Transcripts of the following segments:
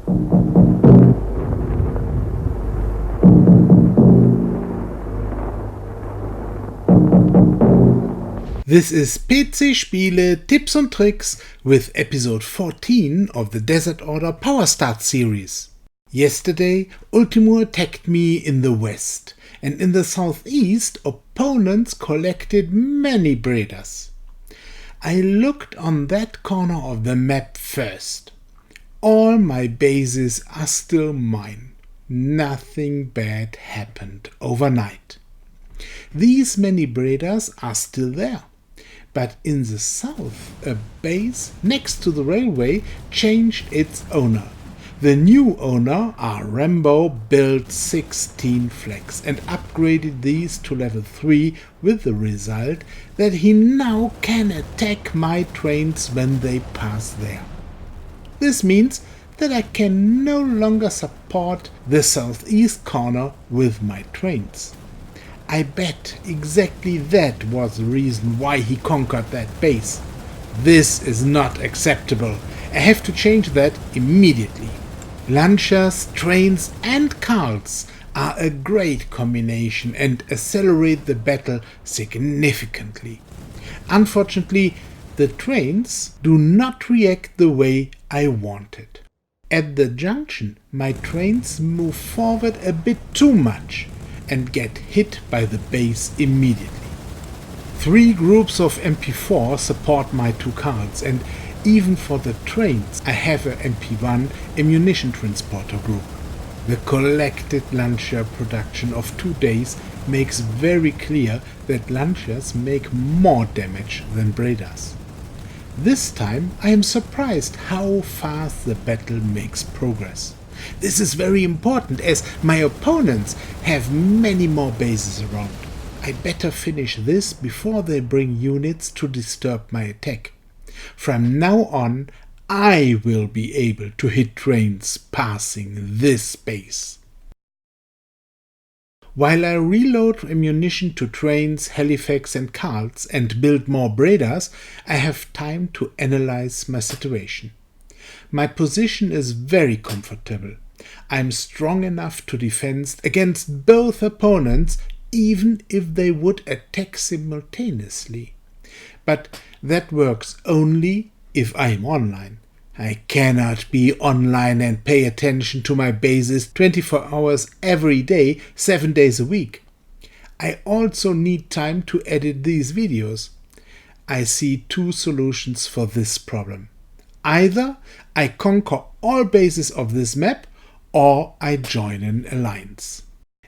This is PC Spiele Tipps und Tricks with episode 14 of the Desert Order Power Start series. Yesterday, ULTIMO attacked me in the west, and in the southeast, opponents collected many Bredas. I looked on that corner of the map first. All my bases are still mine. Nothing bad happened overnight. These many Bredas are still there. But in the south, a base next to the railway changed its owner. The new owner, RRAMBO, built 16 flaks and upgraded these to level 3 with the result that he now can attack my trains when they pass there. This means that I can no longer support the southeast corner with my trains. I bet exactly that was the reason why he conquered that base. This is not acceptable. I have to change that immediately. Lancias, trains and Karls are a great combination and accelerate the battle significantly. Unfortunately, the trains do not react the way I wanted. At the junction, my trains move forward a bit too much and get hit by the base immediately. 3 groups of MP4 support my 2 Karls, and even for the trains I have a MP1 ammunition transporter group. The collected Lancia production of 2 days makes very clear that Lancias make more damage than Bredas. This time I am surprised how fast the battle makes progress. This is very important as my opponents have many more bases around. I better finish this before they bring units to disturb my attack. From now on, I will be able to hit trains passing this base. While I reload ammunition to trains, Halifax and Karls and build more Bredas, I have time to analyze my situation. My position is very comfortable. I am strong enough to defend against both opponents even if they would attack simultaneously. But that works only if I am online. I cannot be online and pay attention to my bases 24 hours every day, 7 days a week. I also need time to edit these videos. I see 2 solutions for this problem. Either I conquer all bases of this map or I join an alliance.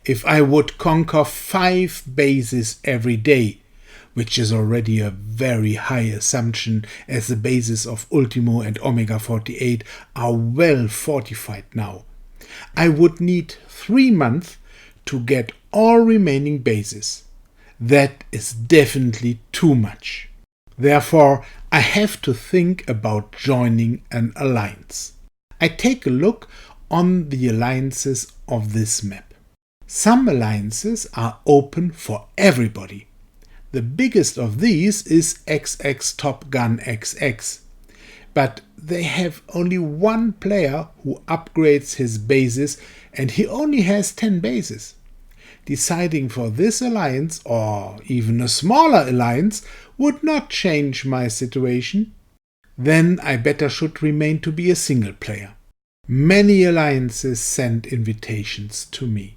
If I would conquer 5 bases every day, which is already a very high assumption as the bases of ULTIMO and Omega 48 are well fortified now, I would need 3 months to get all remaining bases. That is definitely too much. Therefore, I have to think about joining an alliance. I take a look on the alliances of this map. Some alliances are open for everybody. The biggest of these is XX Top Gun XX, but they have only one player who upgrades his bases and he only has 10 bases. Deciding for this alliance or even a smaller alliance would not change my situation. Then I better should remain to be a single player. Many alliances send invitations to me.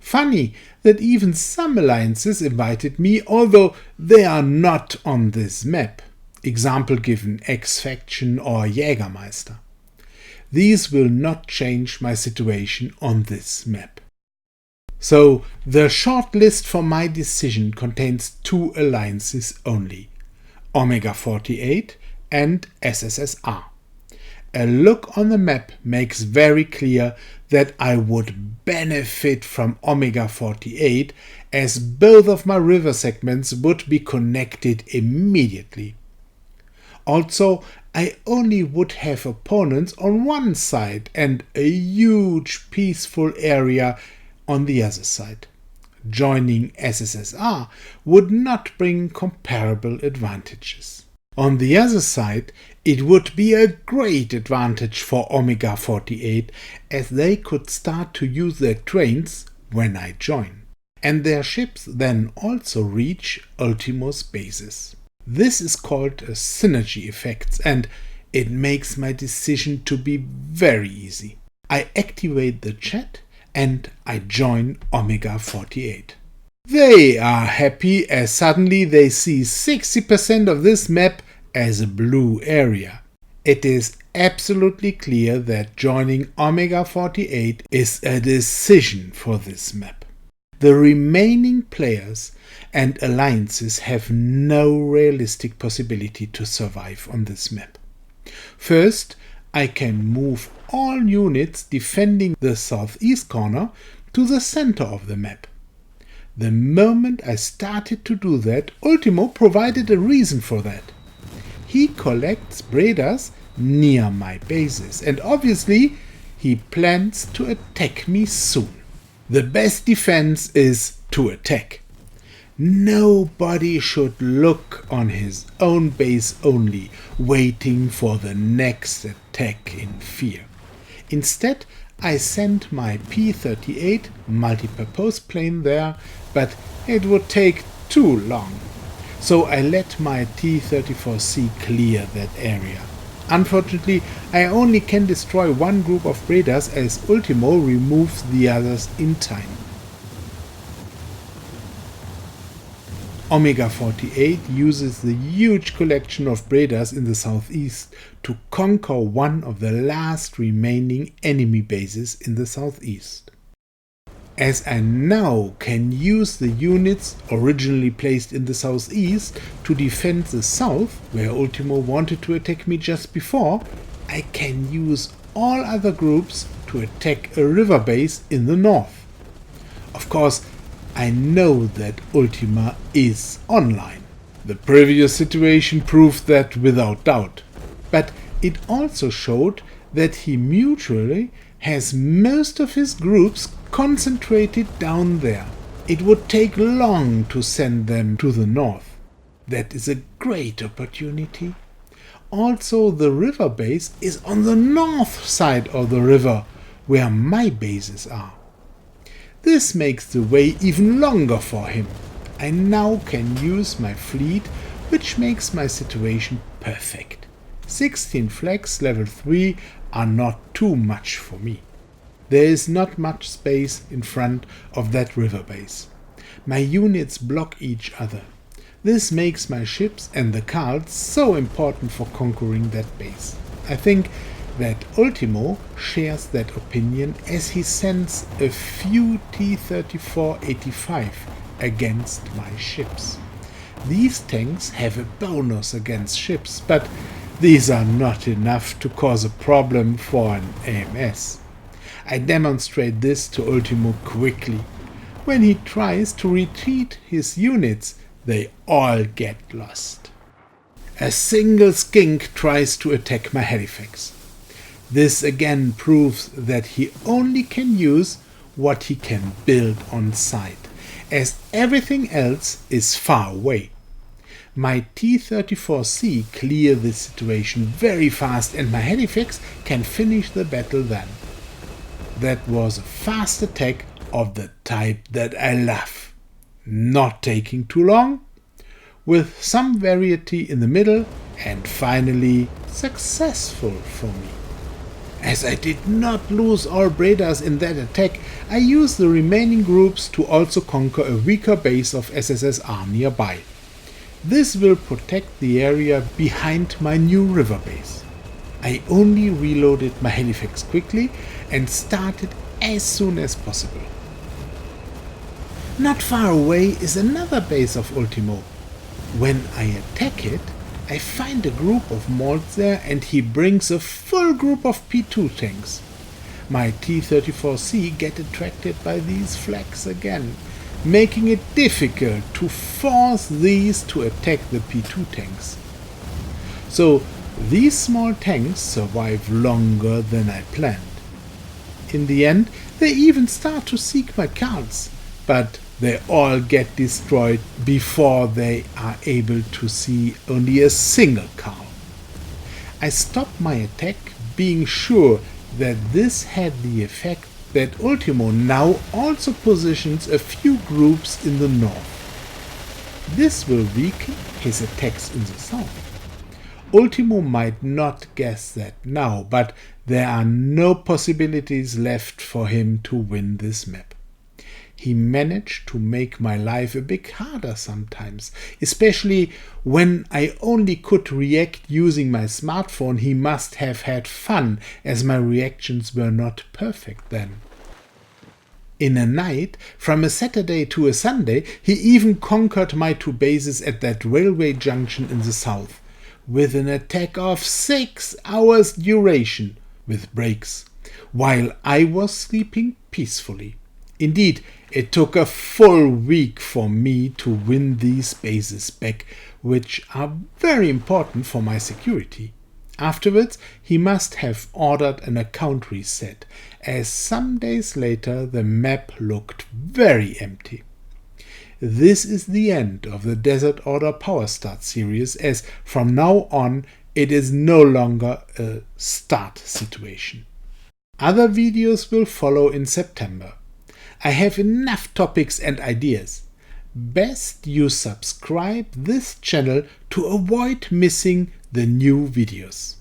Funny that even some alliances invited me, although they are not on this map. Example given X-Faction or Jägermeister. These will not change my situation on this map. So the short list for my decision contains 2 alliances only, Omega 48 and SSSR. A look on the map makes very clear that I would benefit from Omega 48 as both of my river segments would be connected immediately. Also, I only would have opponents on one side and a huge peaceful area on the other side. Joining SSSR would not bring comparable advantages. On the other side, It would be a great advantage for Omega 48 as they could start to use their trains when I join, and their ships then also reach ULTIMO's bases. This is called a synergy effect, and it makes my decision to be very easy. I activate the chat and I join Omega 48. They are happy as suddenly they see 60% of this map as a blue area. It is absolutely clear that joining Omega 48 is a decision for this map. The remaining players and alliances have no realistic possibility to survive on this map. First, I can move all units defending the southeast corner to the center of the map. The moment I started to do that, ULTIMO provided a reason for that. He collects Bredas near my bases, and obviously he plans to attack me soon. The best defense is to attack. Nobody should look on his own base only, waiting for the next attack in fear. Instead, I sent my P-38 multi-purpose plane there, but it would take too long. So I let my T-34C clear that area. Unfortunately, I only can destroy one group of Bredas as ULTIMO removes the others in time. Omega 48 uses the huge collection of Bredas in the southeast to conquer one of the last remaining enemy bases in the southeast. As I now can use the units originally placed in the southeast to defend the south, where ULTIMO wanted to attack me just before, I can use all other groups to attack a river base in the north. Of course, I know that ULTIMO is online. The previous situation proved that without doubt, but it also showed that he mutually has most of his groups concentrated down there. It would take long to send them to the north. That is a great opportunity. Also, the river base is on the north side of the river, where my bases are. This makes the way even longer for him. I now can use my fleet, which makes my situation perfect. 16 flaks level 3 are not too much for me. There is not much space in front of that river base. My units block each other. This makes my ships and the Karls so important for conquering that base. I think that ULTIMO shares that opinion as he sends a few T-34-85 against my ships. These tanks have a bonus against ships, but these are not enough to cause a problem for an AMS. I demonstrate this to ULTIMO quickly. When he tries to retreat his units, they all get lost. A single skink tries to attack my halifax. This again proves that he only can use what he can build on site, as everything else is far away. My T-34C clear this situation very fast and my halifax can finish the battle then. That was a fast attack of the type that I love. Not taking too long, with some variety in the middle, and finally successful for me. As I did not lose all Bredas in that attack, I used the remaining groups to also conquer a weaker base of SSSR nearby. This will protect the area behind my new river base. I only reloaded my halifax quickly and started as soon as possible. Not far away is another base of ULTIMO. When I attack it, I find a group of Malts there and he brings a full group of P2 tanks. My T-34C get attracted by these flags again, making it difficult to force these to attack the P2 tanks. So these small tanks survive longer than I planned. In the end, they even start to seek my Karls, but they all get destroyed before they are able to see only a single Karl. I stopped my attack, being sure that this had the effect that ULTIMO now also positions a few groups in the north. This will weaken his attacks in the south. ULTIMO might not guess that now, but there are no possibilities left for him to win this map. He managed to make my life a bit harder sometimes, especially when I only could react using my smartphone. He must have had fun, as my reactions were not perfect then. In a night, from a Saturday to a Sunday, he even conquered my 2 bases at that railway junction in the south, with an attack of 6 hours duration, with breaks, while I was sleeping peacefully. Indeed, it took a full week for me to win these bases back, which are very important for my security. Afterwards, he must have ordered an account reset, as some days later the map looked very empty. This is the end of the Desert Order Power Start series, as from now on it is no longer a start situation. Other videos will follow in September. I have enough topics and ideas. Best you subscribe this channel to avoid missing the new videos.